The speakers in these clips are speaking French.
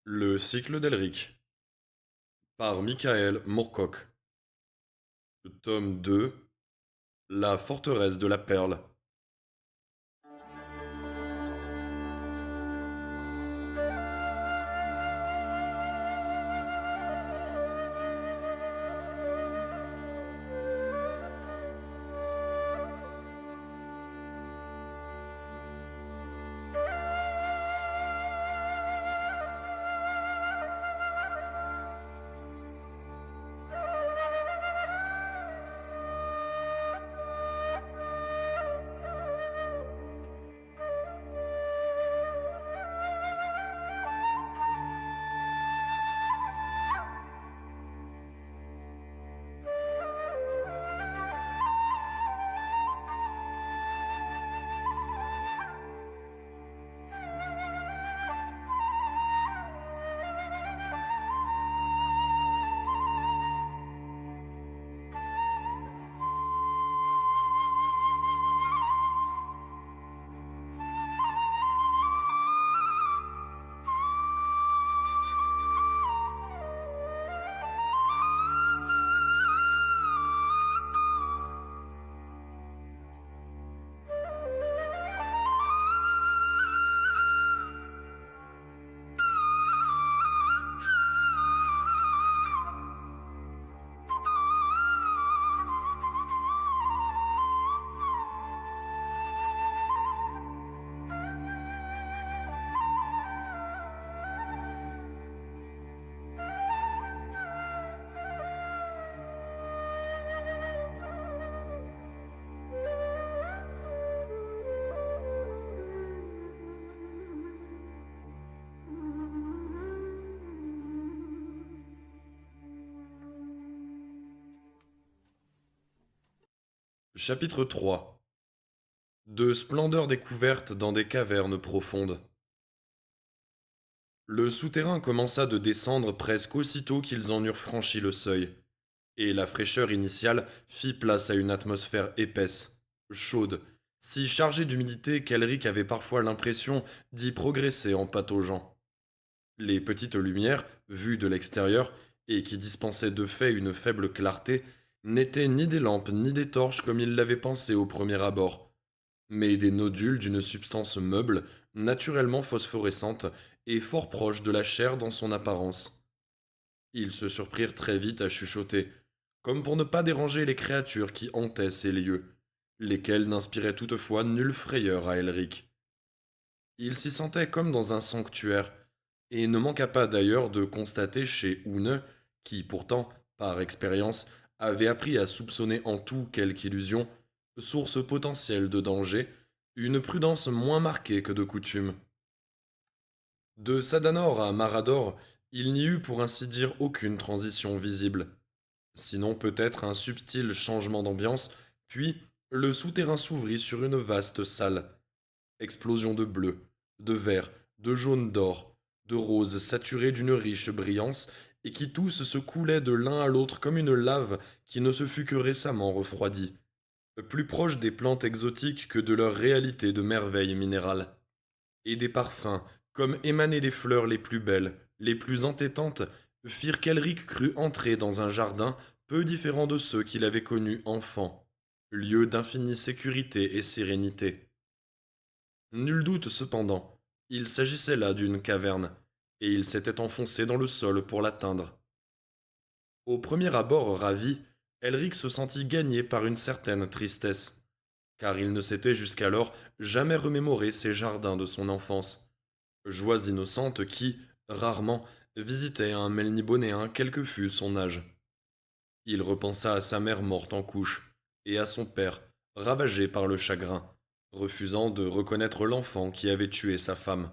Le cycle d'Elric par Michael Moorcock. Tome 2. La forteresse de la Perle. Chapitre 3. De splendeurs découvertes dans des cavernes profondes. Le souterrain commença de descendre presque aussitôt qu'ils en eurent franchi le seuil, et la fraîcheur initiale fit place à une atmosphère épaisse, chaude, si chargée d'humidité qu'Elric avait parfois l'impression d'y progresser en pataugeant. Les petites lumières, vues de l'extérieur, et qui dispensaient de fait une faible clarté, n'étaient ni des lampes ni des torches comme il l'avait pensé au premier abord, mais des nodules d'une substance meuble, naturellement phosphorescente et fort proche de la chair dans son apparence. Ils se surprirent très vite à chuchoter, comme pour ne pas déranger les créatures qui hantaient ces lieux, lesquelles n'inspiraient toutefois nulle frayeur à Elric. Il s'y sentait comme dans un sanctuaire, et ne manqua pas d'ailleurs de constater chez Oune, qui pourtant, par expérience, avait appris à soupçonner en tout quelque illusion, source potentielle de danger, une prudence moins marquée que de coutume. De Sadanor à Marador, il n'y eut pour ainsi dire aucune transition visible. Sinon peut-être un subtil changement d'ambiance, puis le souterrain s'ouvrit sur une vaste salle. Explosion de bleu, de vert, de jaune d'or, de rose saturés d'une riche brillance, et qui tous se coulaient de l'un à l'autre comme une lave qui ne se fût que récemment refroidie, plus proche des plantes exotiques que de leur réalité de merveilles minérales. Et des parfums, comme émanés des fleurs les plus belles, les plus entêtantes, firent qu'Elric crut entrer dans un jardin peu différent de ceux qu'il avait connus enfant, lieu d'infinie sécurité et sérénité. Nul doute cependant, il s'agissait là d'une caverne, et il s'était enfoncé dans le sol pour l'atteindre. Au premier abord ravi, Elric se sentit gagné par une certaine tristesse, car il ne s'était jusqu'alors jamais remémoré ces jardins de son enfance, joies innocentes qui, rarement, visitaient un Melnibonéen quel que fût son âge. Il repensa à sa mère morte en couche, et à son père, ravagé par le chagrin, refusant de reconnaître l'enfant qui avait tué sa femme.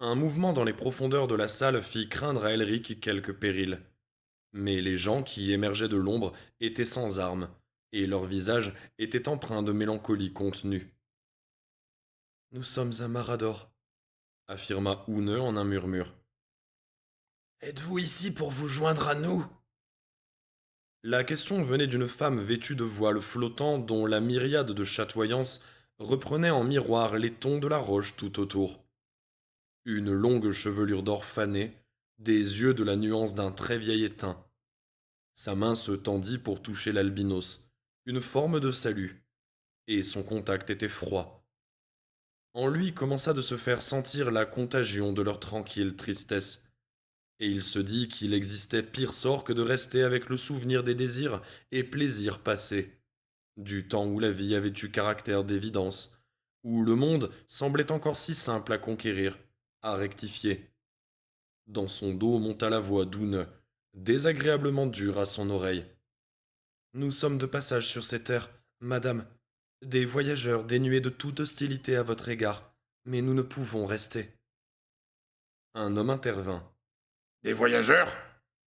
Un mouvement dans les profondeurs de la salle fit craindre à Elric quelque péril. Mais les gens qui émergeaient de l'ombre étaient sans armes, et leurs visages étaient empreints de mélancolie contenue. Nous sommes à Marador, affirma Oune en un murmure. Êtes-vous ici pour vous joindre à nous? La question venait d'une femme vêtue de voiles flottants dont la myriade de chatoyances reprenait en miroir les tons de la roche tout autour. une longue chevelure d'or fané, des yeux de la nuance d'un très vieil éteint. Sa main se tendit pour toucher l'albinos, une forme de salut, et son contact était froid. En lui commença de se faire sentir la contagion de leur tranquille tristesse, et il se dit qu'il existait pire sort que de rester avec le souvenir des désirs et plaisirs passés, du temps où la vie avait eu caractère d'évidence, où le monde semblait encore si simple à conquérir, à rectifier. Dans son dos monta la voix d'Oune, désagréablement dure à son oreille. Nous sommes de passage sur ces terres, madame, des voyageurs dénués de toute hostilité à votre égard, mais nous ne pouvons rester. Un homme intervint. Des voyageurs?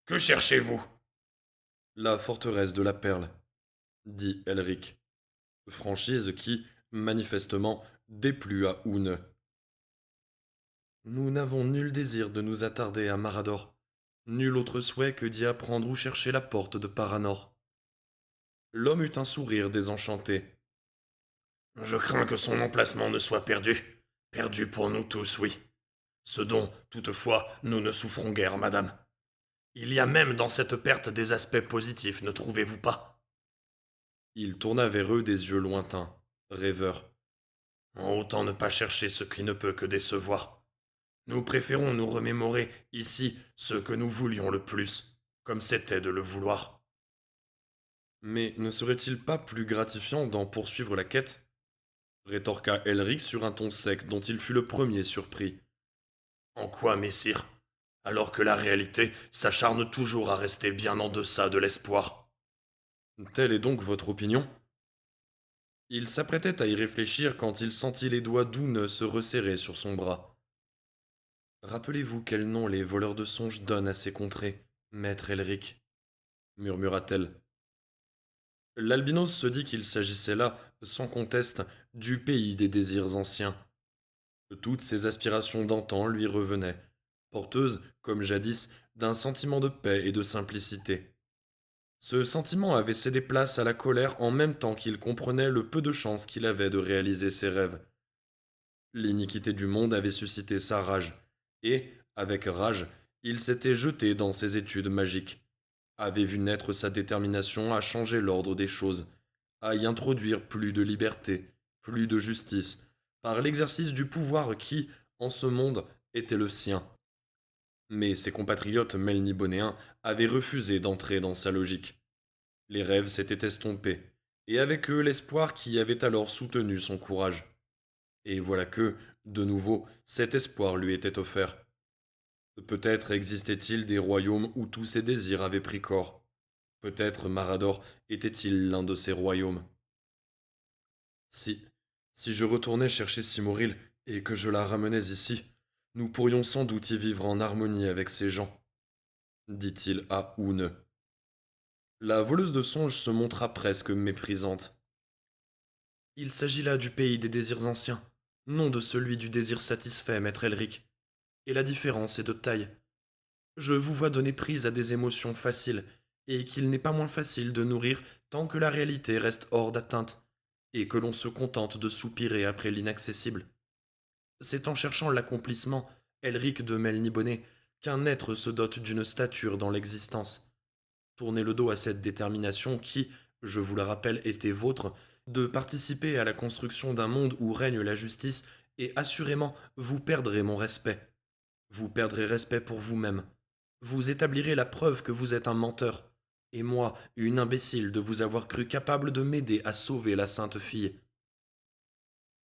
Que cherchez-vous? La forteresse de la Perle, dit Elric. Franchise qui, manifestement, déplut à Oune. Nous n'avons nul désir de nous attarder à Marador, nul autre souhait que d'y apprendre où chercher la porte de Paranor. L'homme eut un sourire désenchanté. Je crains que son emplacement ne soit perdu. Perdu pour nous tous, oui. Ce dont, toutefois, nous ne souffrons guère, madame. Il y a même dans cette perte des aspects positifs, ne trouvez-vous pas? Il tourna vers eux des yeux lointains, rêveurs. Autant ne pas chercher ce qui ne peut que décevoir. Nous préférons nous remémorer ici ce que nous voulions le plus, comme c'était de le vouloir. Mais ne serait-il pas plus gratifiant d'en poursuivre la quête rétorqua Elric sur un ton sec dont il fut le premier surpris. En quoi, messire? Alors que la réalité s'acharne toujours à rester bien en deçà de l'espoir. Telle est donc votre opinion? Il s'apprêtait à y réfléchir quand il sentit les doigts d'Oune se resserrer sur son bras. Rappelez-vous quel nom les voleurs de songes donnent à ces contrées, maître Elric, murmura-t-elle. L'albinos se dit qu'il s'agissait là, sans conteste, du pays des désirs anciens. Toutes ses aspirations d'antan lui revenaient, porteuses, comme jadis, d'un sentiment de paix et de simplicité. Ce sentiment avait cédé place à la colère en même temps qu'il comprenait le peu de chance qu'il avait de réaliser ses rêves. L'iniquité du monde avait suscité sa rage, et, avec rage, il s'était jeté dans ses études magiques, avait vu naître sa détermination à changer l'ordre des choses, à y introduire plus de liberté, plus de justice, par l'exercice du pouvoir qui, en ce monde, était le sien. Mais ses compatriotes melnibonéens avaient refusé d'entrer dans sa logique. Les rêves s'étaient estompés, et avec eux l'espoir qui avait alors soutenu son courage. Et voilà que, de nouveau, cet espoir lui était offert. Peut-être existait-il des royaumes où tous ses désirs avaient pris corps. Peut-être Marador était-il l'un de ces royaumes. Si, si je retournais chercher Simoril et que je la ramenais ici, nous pourrions sans doute y vivre en harmonie avec ces gens, dit-il à Oune. La voleuse de songes se montra presque méprisante. Il s'agit là du pays des désirs anciens, non de celui du désir satisfait, maître Elric. Et la différence est de taille. Je vous vois donner prise à des émotions faciles, et qu'il n'est pas moins facile de nourrir tant que la réalité reste hors d'atteinte, et que l'on se contente de soupirer après l'inaccessible. C'est en cherchant l'accomplissement, Elric de Melniboné, qu'un être se dote d'une stature dans l'existence. Tournez le dos à cette détermination qui, je vous la rappelle, était vôtre, de participer à la construction d'un monde où règne la justice, et assurément vous perdrez mon respect. Vous perdrez respect pour vous-même. Vous établirez la preuve que vous êtes un menteur, et moi, une imbécile de vous avoir cru capable de m'aider à sauver la sainte fille.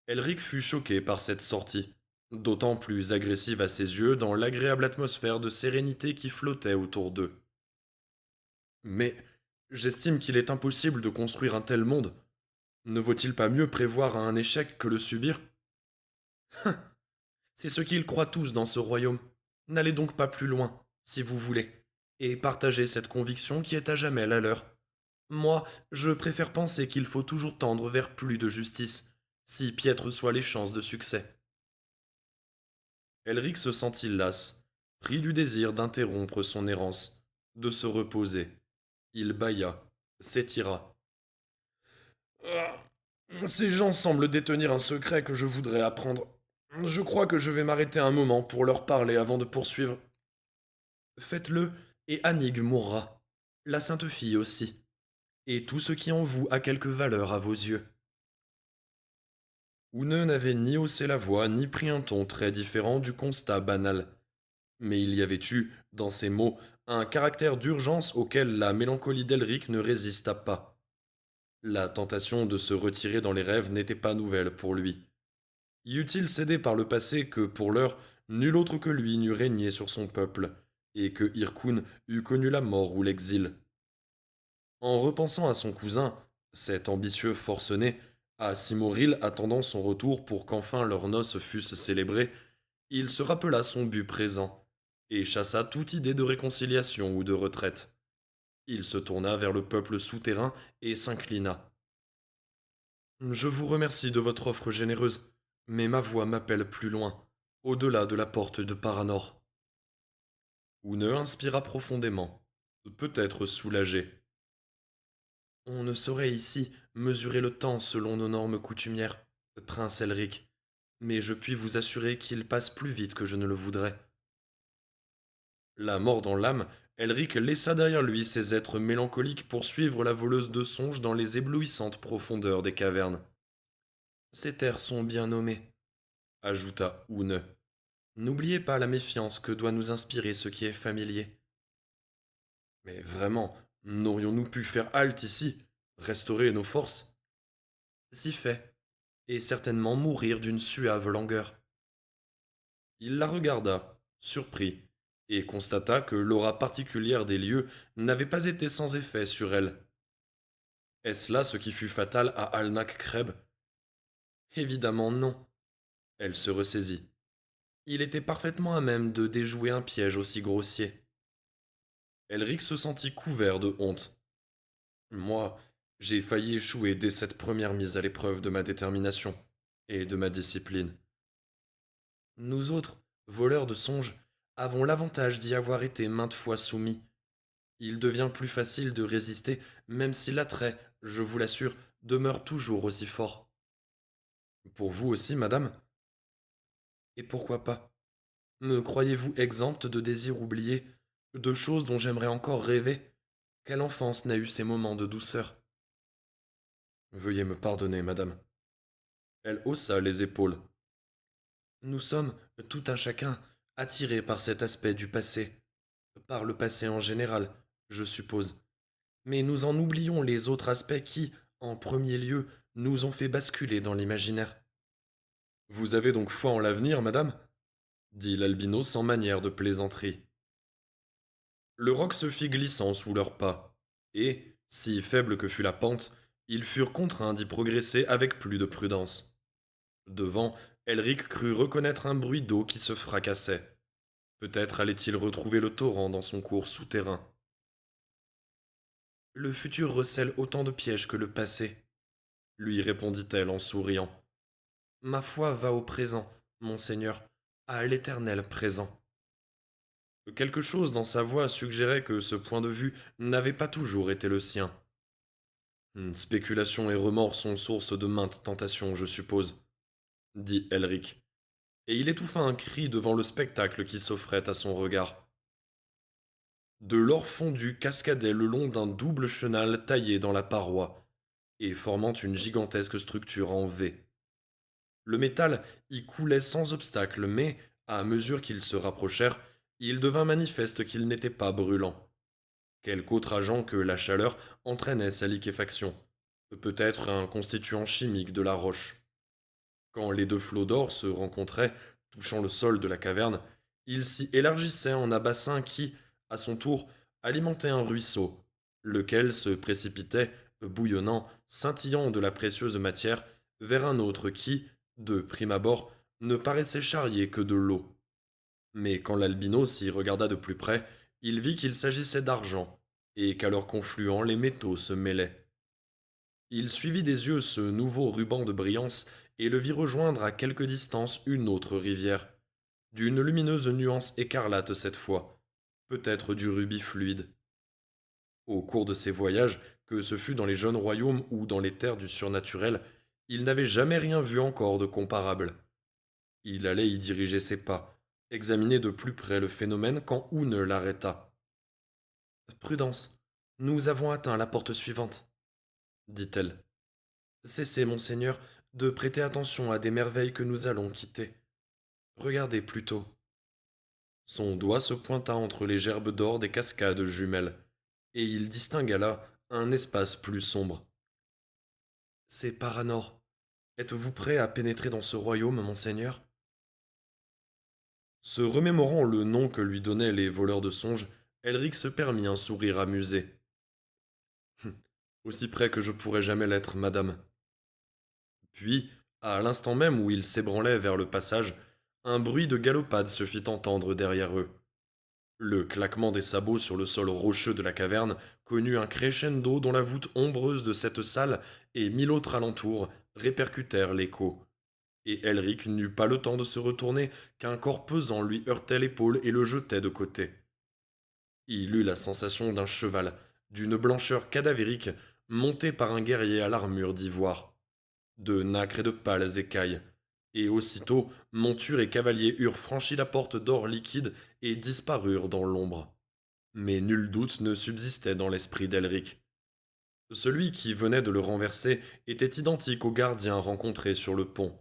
Elric fut choqué par cette sortie, d'autant plus agressive à ses yeux dans l'agréable atmosphère de sérénité qui flottait autour d'eux. Mais j'estime qu'il est impossible de construire un tel monde. Ne vaut-il pas mieux prévoir un échec que le subir? C'est ce qu'ils croient tous dans ce royaume. N'allez donc pas plus loin, si vous voulez, et partagez cette conviction qui est à jamais la leur. Moi, je préfère penser qu'il faut toujours tendre vers plus de justice, si piètres soient les chances de succès. Elric se sentit las, pris du désir d'interrompre son errance, de se reposer. Il bâilla, s'étira. Ah, ces gens semblent détenir un secret que je voudrais apprendre. Je crois que je vais m'arrêter un moment pour leur parler avant de poursuivre. Faites-le, et Anig mourra. La Sainte Fille aussi. Et tout ce qui en vous a quelque valeur à vos yeux. Oune n'avait ni haussé la voix, ni pris un ton très différent du constat banal. Mais il y avait eu, dans ces mots, un caractère d'urgence auquel la mélancolie d'Elric ne résista pas. La tentation de se retirer dans les rêves n'était pas nouvelle pour lui. Y eût-il cédé par le passé que, pour l'heure, nul autre que lui n'eût régné sur son peuple, et que Irkoun eût connu la mort ou l'exil. En repensant à son cousin, cet ambitieux forcené, à Simoril attendant son retour pour qu'enfin leurs noces fussent célébrées, il se rappela son but présent, et chassa toute idée de réconciliation ou de retraite. Il se tourna vers le peuple souterrain et s'inclina. Je vous remercie de votre offre généreuse, mais ma voix m'appelle plus loin, au-delà de la porte de Paranor. Oune inspira profondément, peut-être soulagé. On ne saurait ici mesurer le temps selon nos normes coutumières, prince Elric, mais je puis vous assurer qu'il passe plus vite que je ne le voudrais. La mort dans l'âme, Elric laissa derrière lui ces êtres mélancoliques pour suivre la voleuse de songes dans les éblouissantes profondeurs des cavernes. Ces terres sont bien nommées, ajouta Oune. N'oubliez pas la méfiance que doit nous inspirer ce qui est familier. Mais vraiment, n'aurions-nous pu faire halte ici, restaurer nos forces? Si fait, et certainement mourir d'une suave langueur. Il la regarda, surpris, et constata que l'aura particulière des lieux n'avait pas été sans effet sur elle. Est-ce là ce qui fut fatal à Alnak Kreb? Évidemment non. Elle se ressaisit. Il était parfaitement à même de déjouer un piège aussi grossier. Elric se sentit couvert de honte. Moi, j'ai failli échouer dès cette première mise à l'épreuve de ma détermination et de ma discipline. Nous autres, voleurs de songes, avons l'avantage d'y avoir été maintes fois soumis. Il devient plus facile de résister, même si l'attrait, je vous l'assure, demeure toujours aussi fort. Pour vous aussi, madame? Et pourquoi pas? Me croyez-vous exempte de désirs oubliés, de choses dont j'aimerais encore rêver? Quelle enfance n'a eu ces moments de douceur? Veuillez me pardonner, madame. Elle haussa les épaules. Nous sommes, tout un chacun, attirés par cet aspect du passé, par le passé en général, je suppose. Mais nous en oublions les autres aspects qui, en premier lieu, nous ont fait basculer dans l'imaginaire. Vous avez donc foi en l'avenir, madame? Dit l'albino sans manière de plaisanterie. Le roc se fit glissant sous leurs pas, et, si faible que fût la pente, ils furent contraints d'y progresser avec plus de prudence. Devant, Elric crut reconnaître un bruit d'eau qui se fracassait. Peut-être allait-il retrouver le torrent dans son cours souterrain. Le futur recèle autant de pièges que le passé, lui répondit-elle en souriant. Ma foi va au présent, monseigneur, à l'éternel présent. Quelque chose dans sa voix suggérait que ce point de vue n'avait pas toujours été le sien. Spéculation et remords sont source de maintes tentations, je suppose, dit Elric, et il étouffa un cri devant le spectacle qui s'offrait à son regard. De l'or fondu cascadait le long d'un double chenal taillé dans la paroi, et formant une gigantesque structure en V. Le métal y coulait sans obstacle, mais, à mesure qu'ils se rapprochèrent, il devint manifeste qu'il n'était pas brûlant. Quelque autre agent que la chaleur entraînait sa liquéfaction, peut-être un constituant chimique de la roche. Quand les deux flots d'or se rencontraient, touchant le sol de la caverne, ils s'y élargissaient en un bassin qui, à son tour, alimentait un ruisseau, lequel se précipitait, bouillonnant, scintillant de la précieuse matière, vers un autre qui, de prime abord, ne paraissait charrier que de l'eau. Mais quand l'albino s'y regarda de plus près, il vit qu'il s'agissait d'argent, et qu'à leur confluent les métaux se mêlaient. Il suivit des yeux ce nouveau ruban de brillance et le vit rejoindre à quelque distance une autre rivière, d'une lumineuse nuance écarlate cette fois, peut-être du rubis fluide. Au cours de ses voyages, que ce fût dans les jeunes royaumes ou dans les terres du surnaturel, il n'avait jamais rien vu encore de comparable. Il allait y diriger ses pas, examiner de plus près le phénomène quand Oune l'arrêta. Prudence, nous avons atteint la porte suivante, dit-elle. Cessez, monseigneur, de prêter attention à des merveilles que nous allons quitter. Regardez plutôt. Son doigt se pointa entre les gerbes d'or des cascades jumelles, et il distingua là un espace plus sombre. C'est Paranor. Êtes-vous prêt à pénétrer dans ce royaume, monseigneur? Se remémorant le nom que lui donnaient les voleurs de songes, Elric se permit un sourire amusé. Aussi près que je pourrais jamais l'être, madame. Puis, à l'instant même où il s'ébranlait vers le passage, un bruit de galopade se fit entendre derrière eux. Le claquement des sabots sur le sol rocheux de la caverne connut un crescendo dont la voûte ombreuse de cette salle et mille autres alentours répercutèrent l'écho. Et Elric n'eut pas le temps de se retourner qu'un corps pesant lui heurtait l'épaule et le jetait de côté. Il eut la sensation d'un cheval, d'une blancheur cadavérique, monté par un guerrier à l'armure d'ivoire, de nacre et de pâles écailles. Et aussitôt, monture et cavalier eurent franchi la porte d'or liquide et disparurent dans l'ombre. Mais nul doute ne subsistait dans l'esprit d'Elric. Celui qui venait de le renverser était identique au gardien rencontré sur le pont.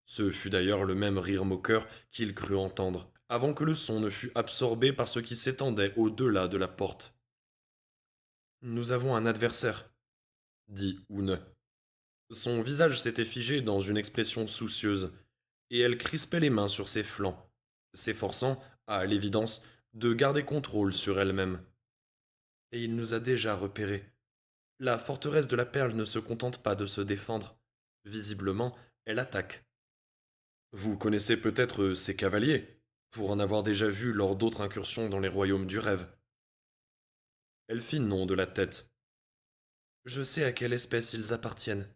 Ce fut d'ailleurs le même rire moqueur qu'il crut entendre, avant que le son ne fût absorbé par ce qui s'étendait au-delà de la porte. Nous avons un adversaire, dit Oune. Son visage s'était figé dans une expression soucieuse, et elle crispait les mains sur ses flancs, s'efforçant, à l'évidence, de garder contrôle sur elle-même. Et il nous a déjà repérés. La forteresse de la Perle ne se contente pas de se défendre. Visiblement, elle attaque. Vous connaissez peut-être ces cavaliers, pour en avoir déjà vu lors d'autres incursions dans les royaumes du rêve. Elle fit non de la tête. Je sais à quelle espèce ils appartiennent.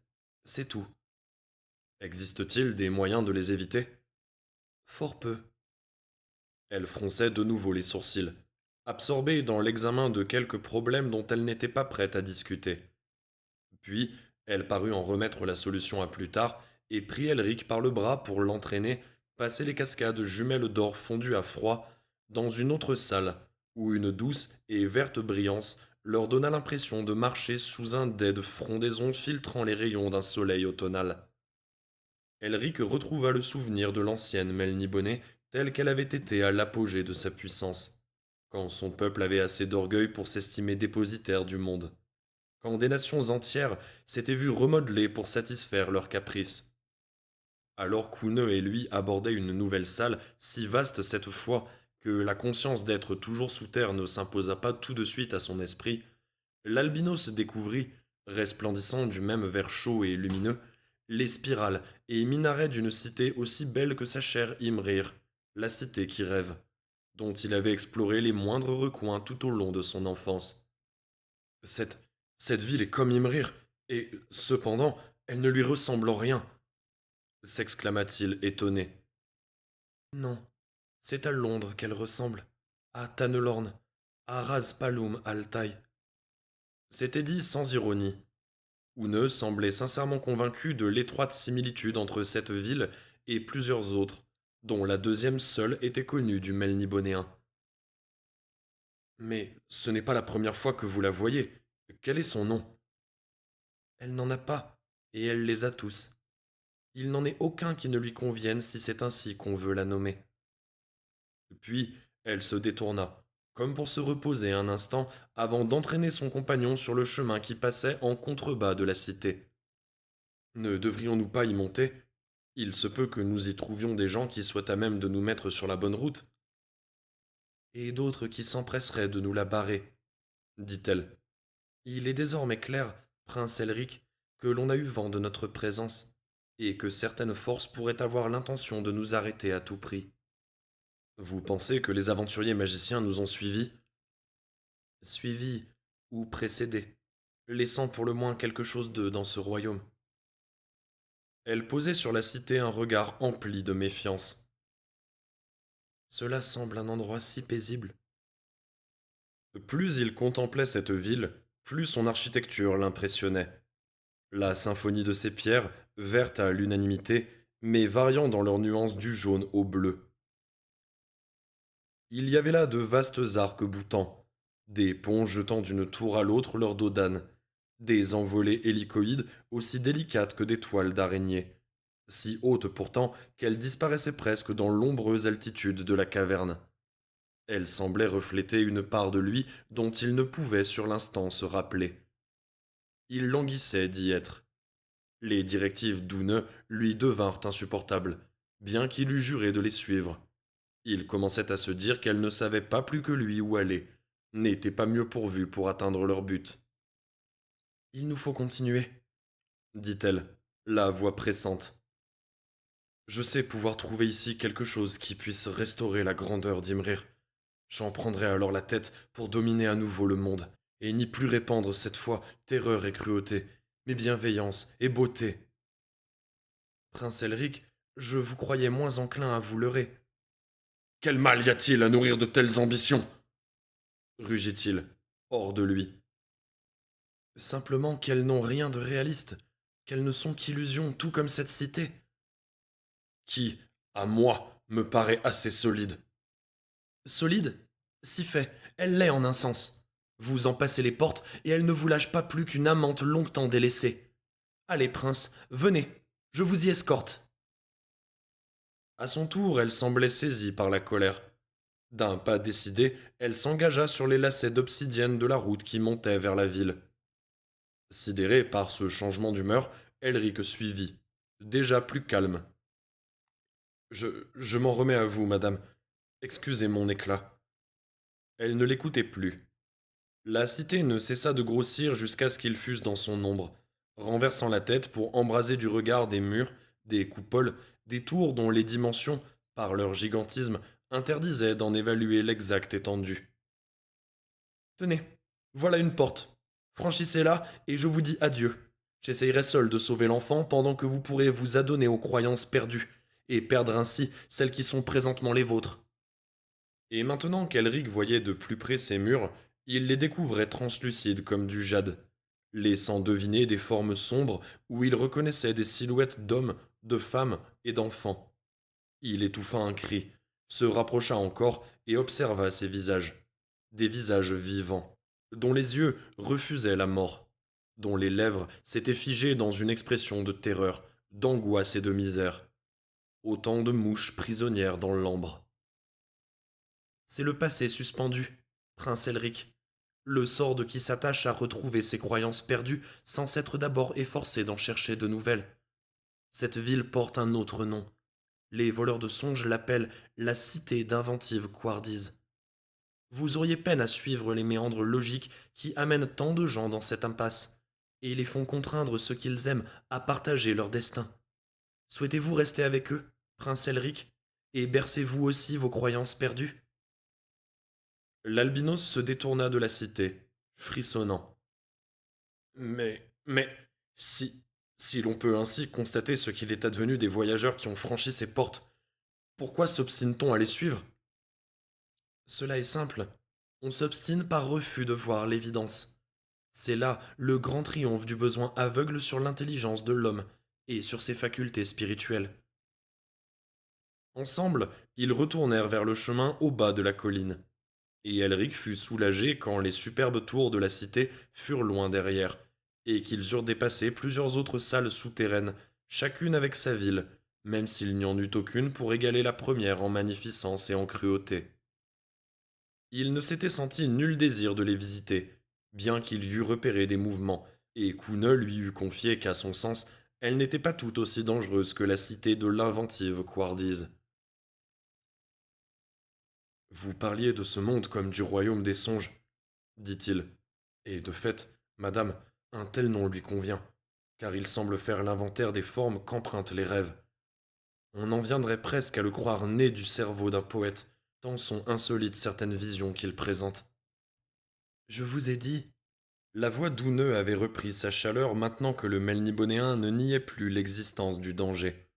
C'est tout. Existe-t-il des moyens de les éviter? Fort peu. Elle fronçait de nouveau les sourcils, absorbée dans l'examen de quelques problèmes dont elle n'était pas prête à discuter. Puis, elle parut en remettre la solution à plus tard et prit Elric par le bras pour l'entraîner passer les cascades jumelles d'or fondues à froid dans une autre salle, où une douce et verte brillance leur donna l'impression de marcher sous un dais de frondaison filtrant les rayons d'un soleil automnal. Elric retrouva le souvenir de l'ancienne Melniboné telle qu'elle avait été à l'apogée de sa puissance, quand son peuple avait assez d'orgueil pour s'estimer dépositaire du monde, quand des nations entières s'étaient vues remodelées pour satisfaire leurs caprices. Alors qu'Ouneux et lui abordaient une nouvelle salle, si vaste cette fois que la conscience d'être toujours sous terre ne s'imposa pas tout de suite à son esprit, l'albinos découvrit, resplendissant du même vert chaud et lumineux, les spirales et minarets d'une cité aussi belle que sa chère Imrir, la cité qui rêve, dont il avait exploré les moindres recoins tout au long de son enfance. Cette ville est comme Imrir, et cependant, elle ne lui ressemble en rien, s'exclama-t-il étonné. Non, c'est à Londres qu'elle ressemble, à Tannelorn, à Raspalum Altai. C'était dit sans ironie. Ouneux semblait sincèrement convaincu de l'étroite similitude entre cette ville et plusieurs autres, dont la deuxième seule était connue du Melnibonéen. Mais ce n'est pas la première fois que vous la voyez. Quel est son nom? Elle n'en a pas, et elle les a tous. Il n'en est aucun qui ne lui convienne si c'est ainsi qu'on veut la nommer. Puis elle se détourna, comme pour se reposer un instant avant d'entraîner son compagnon sur le chemin qui passait en contrebas de la cité. Ne devrions-nous pas y monter? Il se peut que nous y trouvions des gens qui soient à même de nous mettre sur la bonne route. Et d'autres qui s'empresseraient de nous la barrer, dit-elle. Il est désormais clair, prince Elric, que l'on a eu vent de notre présence, et que certaines forces pourraient avoir l'intention de nous arrêter à tout prix. Vous pensez que les aventuriers magiciens nous ont suivis? Suivis ou précédés, laissant pour le moins quelque chose d'eux dans ce royaume. Elle posait sur la cité un regard empli de méfiance. Cela semble un endroit si paisible. Plus il contemplait cette ville, plus son architecture l'impressionnait. La symphonie de ses pierres, vertes à l'unanimité, mais variant dans leurs nuances du jaune au bleu. Il y avait là de vastes arcs boutants, des ponts jetant d'une tour à l'autre leur dos d'âne, des envolées hélicoïdes aussi délicates que des toiles d'araignée, si hautes pourtant qu'elles disparaissaient presque dans l'ombreuse altitude de la caverne. Elles semblaient refléter une part de lui dont il ne pouvait sur l'instant se rappeler. Il languissait d'y être. Les directives d'Oune lui devinrent insupportables, bien qu'il eût juré de les suivre. Il commençait à se dire qu'elle ne savait pas plus que lui où aller, n'était pas mieux pourvue pour atteindre leur but. Il nous faut continuer, dit-elle, la voix pressante. Je sais pouvoir trouver ici quelque chose qui puisse restaurer la grandeur d'Imrir. J'en prendrai alors la tête pour dominer à nouveau le monde, et n'y plus répandre cette fois terreur et cruauté, mais bienveillance et beauté. Prince Elric, je vous croyais moins enclin à vous leurrer. Quel mal y a-t-il à nourrir de telles ambitions? Rugit-il, hors de lui. Simplement qu'elles n'ont rien de réaliste, qu'elles ne sont qu'illusions, tout comme cette cité. Qui, à moi, me paraît assez solide. Solide? Si fait, elle l'est en un sens. Vous en passez les portes, et elle ne vous lâche pas plus qu'une amante longtemps délaissée. Allez, prince, venez, je vous y escorte. À son tour, elle semblait saisie par la colère. D'un pas décidé, elle s'engagea sur les lacets d'obsidienne de la route qui montait vers la ville. Sidérée par ce changement d'humeur, Elric suivit, déjà plus calme. Je m'en remets à vous, madame. Excusez mon éclat. Elle ne l'écoutait plus. La cité ne cessa de grossir jusqu'à ce qu'ils fussent dans son ombre, renversant la tête pour embraser du regard des murs, des coupoles, des tours dont les dimensions, par leur gigantisme, interdisaient d'en évaluer l'exacte étendue. Tenez, voilà une porte. Franchissez-la et je vous dis adieu. J'essayerai seul de sauver l'enfant pendant que vous pourrez vous adonner aux croyances perdues, et perdre ainsi celles qui sont présentement les vôtres. Et maintenant qu'Elric voyait de plus près ces murs, il les découvrait translucides comme du jade, laissant deviner des formes sombres où il reconnaissait des silhouettes d'hommes, de femmes et d'enfants. Il étouffa un cri, se rapprocha encore et observa ces visages. Des visages vivants, dont les yeux refusaient la mort, dont les lèvres s'étaient figées dans une expression de terreur, d'angoisse et de misère. Autant de mouches prisonnières dans l'ambre. C'est le passé suspendu, prince Elric, le sort de qui s'attache à retrouver ses croyances perdues sans s'être d'abord efforcé d'en chercher de nouvelles. Cette ville porte un autre nom. Les voleurs de songes l'appellent la cité d'inventives couardises. Vous auriez peine à suivre les méandres logiques qui amènent tant de gens dans cette impasse, et les font contraindre ceux qu'ils aiment à partager leur destin. Souhaitez-vous rester avec eux, prince Elric, et bercez-vous aussi vos croyances perdues? L'albinos se détourna de la cité, frissonnant. Mais, si l'on peut ainsi constater ce qu'il est advenu des voyageurs qui ont franchi ces portes, pourquoi s'obstine-t-on à les suivre? Cela est simple. On s'obstine par refus de voir l'évidence. C'est là le grand triomphe du besoin aveugle sur l'intelligence de l'homme et sur ses facultés spirituelles. Ensemble, ils retournèrent vers le chemin au bas de la colline, et Elric fut soulagé quand les superbes tours de la cité furent loin derrière, et qu'ils eurent dépassé plusieurs autres salles souterraines, chacune avec sa ville, même s'il n'y en eut aucune pour égaler la première en magnificence et en cruauté. Il ne s'était senti nul désir de les visiter, bien qu'il y eût repéré des mouvements, et Koune lui eût confié qu'à son sens, elle n'était pas tout aussi dangereuse que la cité de l'inventive couardise. Vous parliez de ce monde comme du royaume des songes, dit-il. Et de fait, madame, un tel nom lui convient, car il semble faire l'inventaire des formes qu'empruntent les rêves. On en viendrait presque à le croire né du cerveau d'un poète, tant sont insolites certaines visions qu'il présente. Je vous ai dit. La voix d'Ouneux avait repris sa chaleur maintenant que le Melnibonéen ne niait plus l'existence du danger.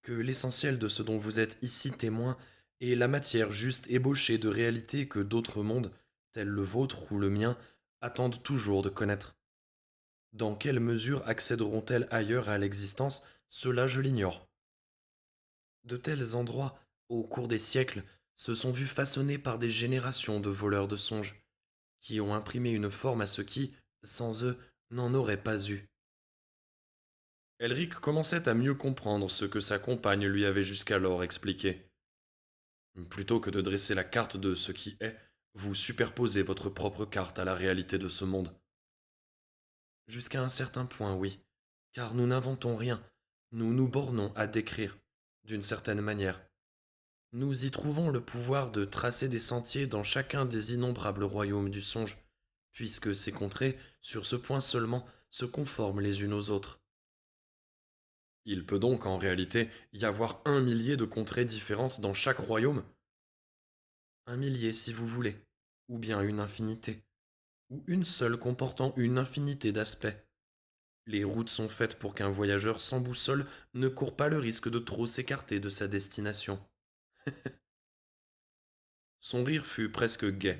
Que l'essentiel de ce dont vous êtes ici témoin est la matière juste ébauchée de réalité que d'autres mondes, tels le vôtre ou le mien, attendent toujours de connaître. Dans quelle mesure accéderont-elles ailleurs à l'existence, cela je l'ignore, De tels endroits, au cours des siècles, se sont vus façonnés par des générations de voleurs de songes, qui ont imprimé une forme à ce qui, sans eux, n'en aurait pas eu. Elric commençait à mieux comprendre ce que sa compagne lui avait jusqu'alors expliqué. Plutôt que de dresser la carte de ce qui est, vous superposez votre propre carte à la réalité de ce monde. Jusqu'à un certain point, oui, car nous n'inventons rien, nous nous bornons à décrire, d'une certaine manière. Nous y trouvons le pouvoir de tracer des sentiers dans chacun des innombrables royaumes du songe, puisque ces contrées, sur ce point seulement, se conforment les unes aux autres. Il peut donc en réalité y avoir 1 millier de contrées différentes dans chaque royaume. 1 millier si vous voulez, ou bien une infinité, ou une seule comportant une infinité d'aspects. Les routes sont faites pour qu'un voyageur sans boussole ne court pas le risque de trop s'écarter de sa destination. Son rire fut presque gai.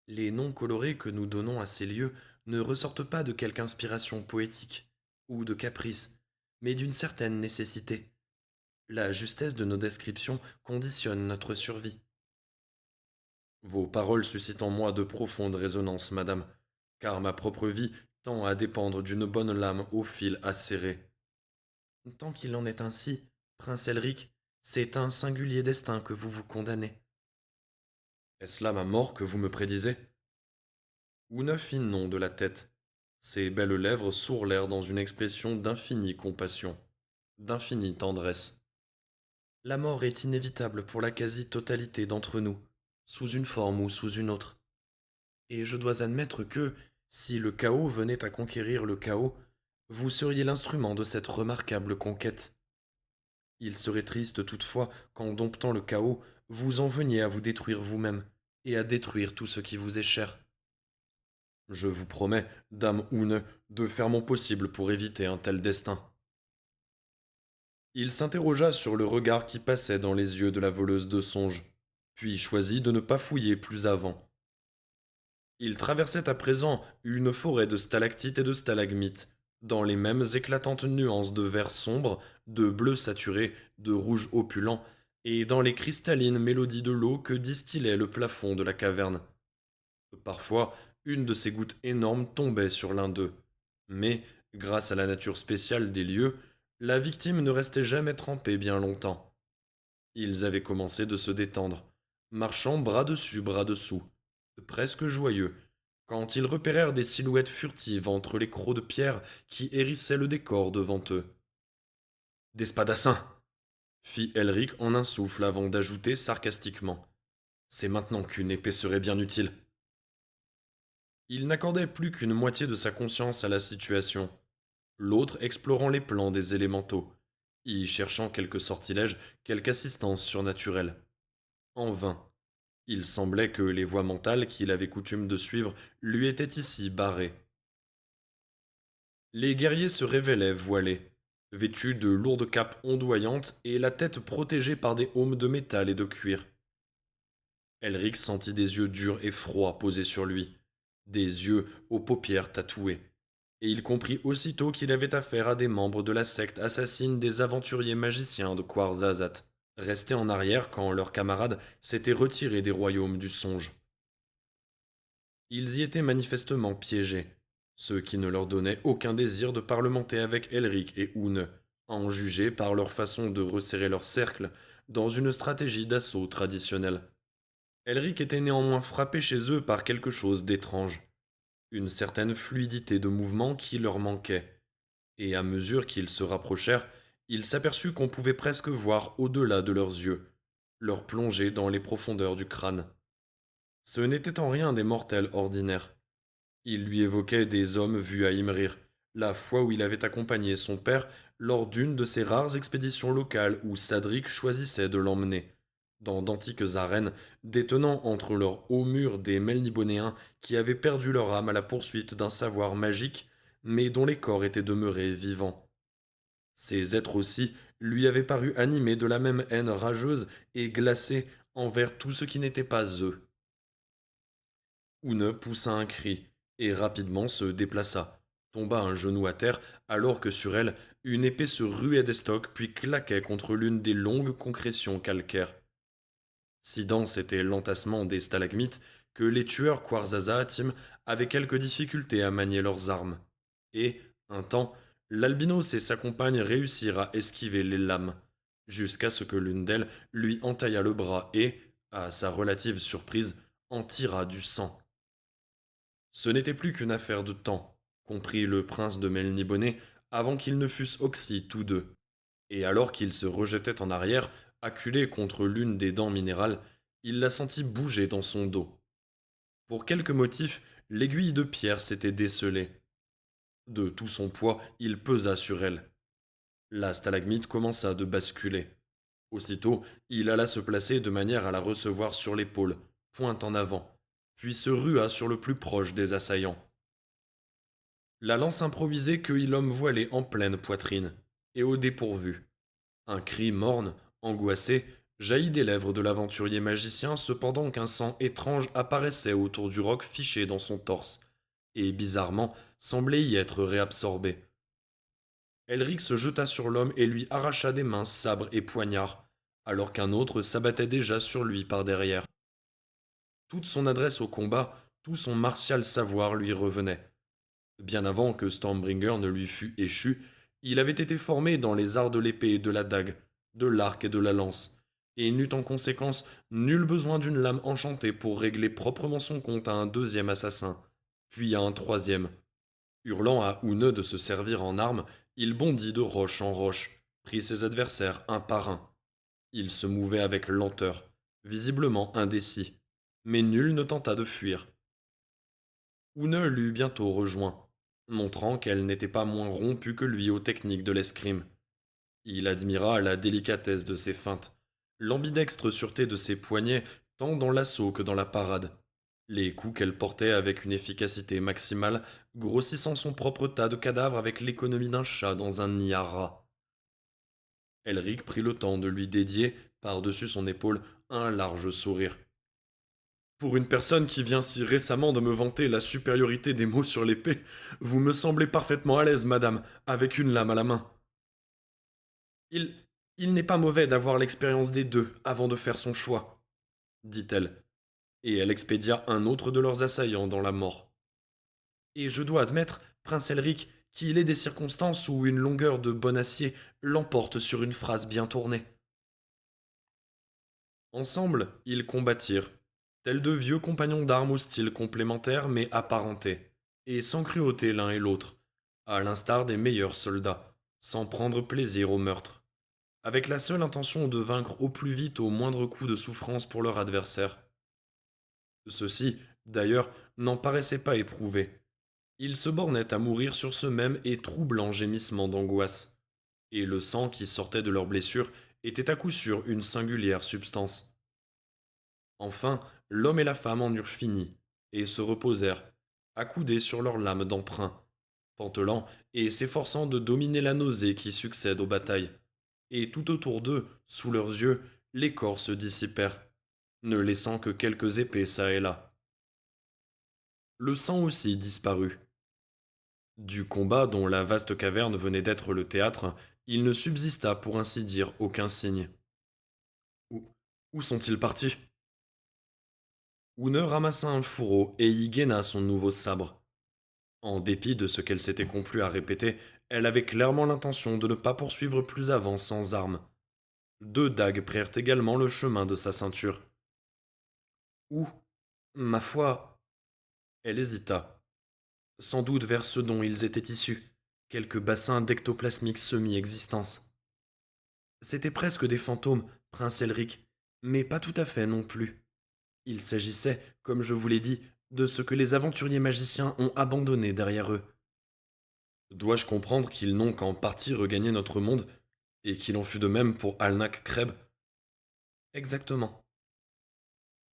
Les noms colorés que nous donnons à ces lieux ne ressortent pas de quelque inspiration poétique, ou de caprice, mais d'une certaine nécessité. La justesse de nos descriptions conditionne notre survie. Vos paroles suscitent en moi de profondes résonances, madame, car ma propre vie tend à dépendre d'une bonne lame au fil acéré. Tant qu'il en est ainsi, prince Elric, c'est un singulier destin que vous vous condamnez. Est-ce là ma mort que vous me prédisez? Ouna fit non de la tête. Ses belles lèvres sourlèrent dans une expression d'infinie compassion, d'infinie tendresse. La mort est inévitable pour la quasi-totalité d'entre nous, sous une forme ou sous une autre. Et je dois admettre que, si le chaos venait à conquérir le chaos, vous seriez l'instrument de cette remarquable conquête. Il serait triste toutefois qu'en domptant le chaos, vous en veniez à vous détruire vous-même, et à détruire tout ce qui vous est cher. Je vous promets, dame Oune, de faire mon possible pour éviter un tel destin. Il s'interrogea sur le regard qui passait dans les yeux de la voleuse de songes, puis choisit de ne pas fouiller plus avant. Il traversait à présent une forêt de stalactites et de stalagmites, dans les mêmes éclatantes nuances de vert sombre, de bleu saturé, de rouge opulent, et dans les cristallines mélodies de l'eau que distillait le plafond de la caverne. Parfois, une de ces gouttes énormes tombait sur l'un d'eux. Mais, grâce à la nature spéciale des lieux, la victime ne restait jamais trempée bien longtemps. Ils avaient commencé de se détendre, marchant bras dessus, bras dessous, presque joyeux, quand ils repérèrent des silhouettes furtives entre les crocs de pierre qui hérissaient le décor devant eux. Des spadassins! Fit Elric en un souffle avant d'ajouter sarcastiquement. C'est maintenant qu'une épée serait bien utile. Il n'accordait plus qu'une moitié de sa conscience à la situation, l'autre explorant les plans des élémentaux, y cherchant quelque sortilège, quelque assistance surnaturelle. En vain. Il semblait que les voies mentales qu'il avait coutume de suivre lui étaient ici barrées. Les guerriers se révélaient voilés, vêtus de lourdes capes ondoyantes et la tête protégée par des aumes de métal et de cuir. Elric sentit des yeux durs et froids posés sur lui, des yeux aux paupières tatouées, et il comprit aussitôt qu'il avait affaire à des membres de la secte assassine des aventuriers magiciens de Quarzazat, restés en arrière quand leurs camarades s'étaient retirés des royaumes du songe. Ils y étaient manifestement piégés, ce qui ne leur donnait aucun désir de parlementer avec Elric et Oune, à en juger par leur façon de resserrer leur cercle dans une stratégie d'assaut traditionnelle. Elric était néanmoins frappé chez eux par quelque chose d'étrange, une certaine fluidité de mouvement qui leur manquait, et à mesure qu'ils se rapprochèrent, il s'aperçut qu'on pouvait presque voir au-delà de leurs yeux, leur plonger dans les profondeurs du crâne. Ce n'étaient en rien des mortels ordinaires. Il lui évoquait des hommes vus à Imrir, la fois où il avait accompagné son père lors d'une de ces rares expéditions locales où Sadric choisissait de l'emmener, dans d'antiques arènes détenant entre leurs hauts murs des Melnibonéens qui avaient perdu leur âme à la poursuite d'un savoir magique, mais dont les corps étaient demeurés vivants. Ces êtres aussi lui avaient paru animés de la même haine rageuse et glacée envers tout ce qui n'était pas eux. Oune poussa un cri, et rapidement se déplaça, tomba un genou à terre, alors que sur elle, une épée se ruait des stocks puis claquait contre l'une des longues concrétions calcaires. Si dense était l'entassement des stalagmites que les tueurs Quarzaza avaient quelques difficultés à manier leurs armes. Et, un temps, l'albinos et sa compagne réussirent à esquiver les lames, jusqu'à ce que l'une d'elles lui entaillât le bras et, à sa relative surprise, en tira du sang. Ce n'était plus qu'une affaire de temps, comprit le prince de Melniboné, avant qu'ils ne fussent oxy tous deux. Et alors qu'il se rejetait en arrière, acculé contre l'une des dents minérales, il la sentit bouger dans son dos. Pour quelque motif, l'aiguille de pierre s'était décelée. De tout son poids, il pesa sur elle. La stalagmite commença de basculer. Aussitôt, il alla se placer de manière à la recevoir sur l'épaule, pointe en avant, puis se rua sur le plus proche des assaillants. La lance improvisée cueillit l'homme voilé en pleine poitrine, et au dépourvu. Un cri morne, angoissé, jaillit des lèvres de l'aventurier magicien cependant qu'un sang étrange apparaissait autour du roc fiché dans son torse, et bizarrement semblait y être réabsorbé. Elric se jeta sur l'homme et lui arracha des mains sabre et poignard, alors qu'un autre s'abattait déjà sur lui par derrière. Toute son adresse au combat, tout son martial savoir lui revenait. Bien avant que Stormbringer ne lui fût échu, il avait été formé dans les arts de l'épée et de la dague, de l'arc et de la lance, et n'eut en conséquence nul besoin d'une lame enchantée pour régler proprement son compte à un deuxième assassin, puis à un troisième. Hurlant à Oune de se servir en arme, il bondit de roche en roche, prit ses adversaires un par un. Il se mouvait avec lenteur, visiblement indécis, mais nul ne tenta de fuir. Oune l'eut bientôt rejoint, montrant qu'elle n'était pas moins rompue que lui aux techniques de l'escrime. Il admira la délicatesse de ses feintes, l'ambidextre sûreté de ses poignets tant dans l'assaut que dans la parade, les coups qu'elle portait avec une efficacité maximale, grossissant son propre tas de cadavres avec l'économie d'un chat dans un nid à rats. Elric prit le temps de lui dédier, par-dessus son épaule, un large sourire. Pour une personne qui vient si récemment de me vanter la supériorité des mots sur l'épée, vous me semblez parfaitement à l'aise, madame, avec une lame à la main. Il, il n'est pas mauvais d'avoir l'expérience des deux avant de faire son choix, dit-elle, et elle expédia un autre de leurs assaillants dans la mort. Et je dois admettre, prince Elric, qu'il est des circonstances où une longueur de bon acier l'emporte sur une phrase bien tournée. Ensemble, ils combattirent, tels de vieux compagnons d'armes au style complémentaire mais apparentés, et sans cruauté l'un et l'autre, à l'instar des meilleurs soldats, sans prendre plaisir au meurtre, avec la seule intention de vaincre au plus vite au moindre coup de souffrance pour leur adversaire. Ceux-ci, d'ailleurs, n'en paraissaient pas éprouvés. Ils se bornaient à mourir sur ce même et troublant gémissement d'angoisse, et le sang qui sortait de leurs blessures était à coup sûr une singulière substance. Enfin, l'homme et la femme en eurent fini, et se reposèrent, accoudés sur leurs lames d'emprunt, pantelant et s'efforçant de dominer la nausée qui succède aux batailles. Et tout autour d'eux, sous leurs yeux, les corps se dissipèrent, ne laissant que quelques épées çà et là. Le sang aussi disparut. Du combat dont la vaste caverne venait d'être le théâtre, il ne subsista pour ainsi dire aucun signe. Où, où sont-ils partis? Oune ramassa un fourreau et y gaina son nouveau sabre. En dépit de ce qu'elle s'était complu à répéter, elle avait clairement l'intention de ne pas poursuivre plus avant sans armes. Deux dagues prirent également le chemin de sa ceinture. Où? Ma foi. Elle hésita. Sans doute vers ce dont ils étaient issus, quelques bassins d'ectoplasmique semi-existence. C'étaient presque des fantômes, prince Elric, mais pas tout à fait non plus. Il s'agissait, comme je vous l'ai dit, de ce que les aventuriers magiciens ont abandonné derrière eux. Dois-je comprendre qu'ils n'ont qu'en partie regagné notre monde, et qu'il en fut de même pour Alnak Kreb? Exactement.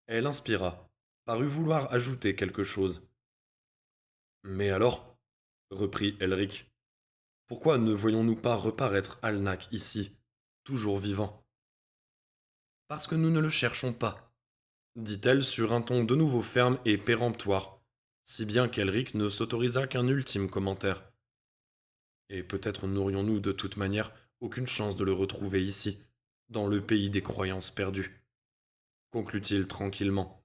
Elle inspira, parut vouloir ajouter quelque chose. Mais alors, reprit Elric, pourquoi ne voyons-nous pas reparaître Alnak ici, toujours vivant? Parce que nous ne le cherchons pas, dit-elle sur un ton de nouveau ferme et péremptoire, si bien qu'Elric ne s'autorisa qu'un ultime commentaire. Et peut-être n'aurions-nous de toute manière aucune chance de le retrouver ici, dans le pays des croyances perdues, conclut-il tranquillement.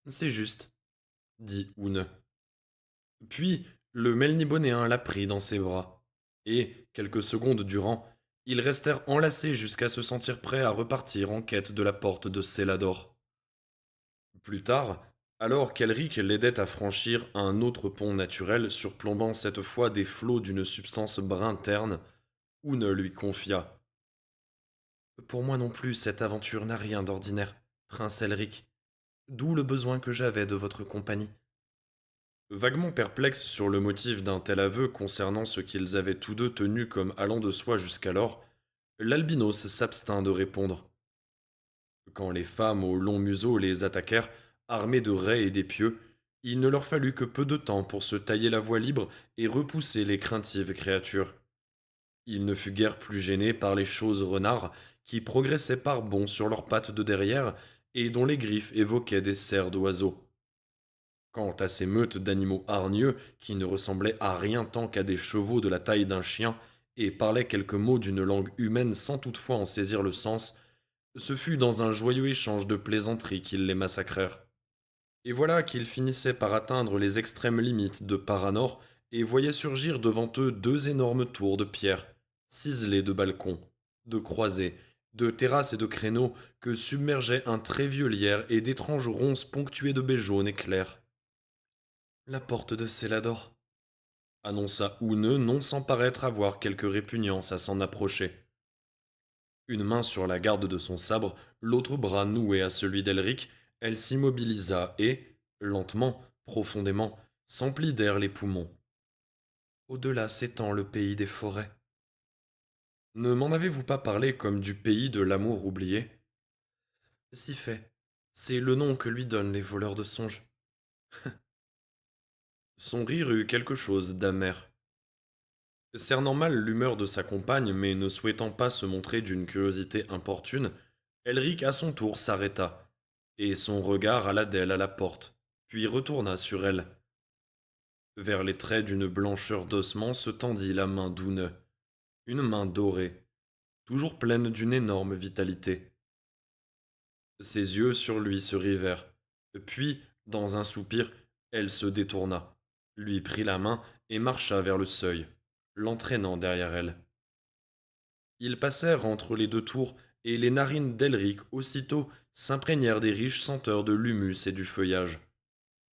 C'est juste, dit Oune. Puis, le Melnibonéen la prit dans ses bras, et, quelques secondes durant, ils restèrent enlacés jusqu'à se sentir prêts à repartir en quête de la porte de Célador. Plus tard, alors qu'Elric l'aidait à franchir un autre pont naturel surplombant cette fois des flots d'une substance brun terne, Oune lui confia. Pour moi non plus, cette aventure n'a rien d'ordinaire, prince Elric, d'où le besoin que j'avais de votre compagnie. Vaguement perplexe sur le motif d'un tel aveu concernant ce qu'ils avaient tous deux tenu comme allant de soi jusqu'alors, l'albinos s'abstint de répondre. Quand les femmes au long museau les attaquèrent, armées de raies et d'épieux, il ne leur fallut que peu de temps pour se tailler la voie libre et repousser les craintives créatures. Il ne fut guère plus gêné par les choses renards qui progressaient par bonds sur leurs pattes de derrière et dont les griffes évoquaient des serres d'oiseaux. Quant à ces meutes d'animaux hargneux qui ne ressemblaient à rien tant qu'à des chevaux de la taille d'un chien et parlaient quelques mots d'une langue humaine sans toutefois en saisir le sens, ce fut dans un joyeux échange de plaisanteries qu'ils les massacrèrent. Et voilà qu'ils finissaient par atteindre les extrêmes limites de Paranor et voyaient surgir devant eux deux énormes tours de pierre, ciselées de balcons, de croisées, de terrasses et de créneaux que submergeait un très vieux lierre et d'étranges ronces ponctuées de baies jaunes et claires. La porte de Célador, annonça Ouneux non sans paraître avoir quelque répugnance à s'en approcher. Une main sur la garde de son sabre, l'autre bras noué à celui d'Elric, elle s'immobilisa et, lentement, profondément, s'emplit d'air les poumons. Au-delà s'étend le pays des forêts. Ne m'en avez-vous pas parlé comme du pays de l'amour oublié? Si fait. C'est le nom que lui donnent les voleurs de songes. Son rire eut quelque chose d'amer. Cernant mal l'humeur de sa compagne, mais ne souhaitant pas se montrer d'une curiosité importune, Elric à son tour s'arrêta, et son regard alla d'elle à la porte, puis retourna sur elle. Vers les traits d'une blancheur d'ossement se tendit la main d'Oune, une main dorée, toujours pleine d'une énorme vitalité. Ses yeux sur lui se rivèrent, puis, dans un soupir, elle se détourna, lui prit la main et marcha vers le seuil, l'entraînant derrière elle. Ils passèrent entre les deux tours, et les narines d'Elric aussitôt s'imprégnèrent des riches senteurs de l'humus et du feuillage.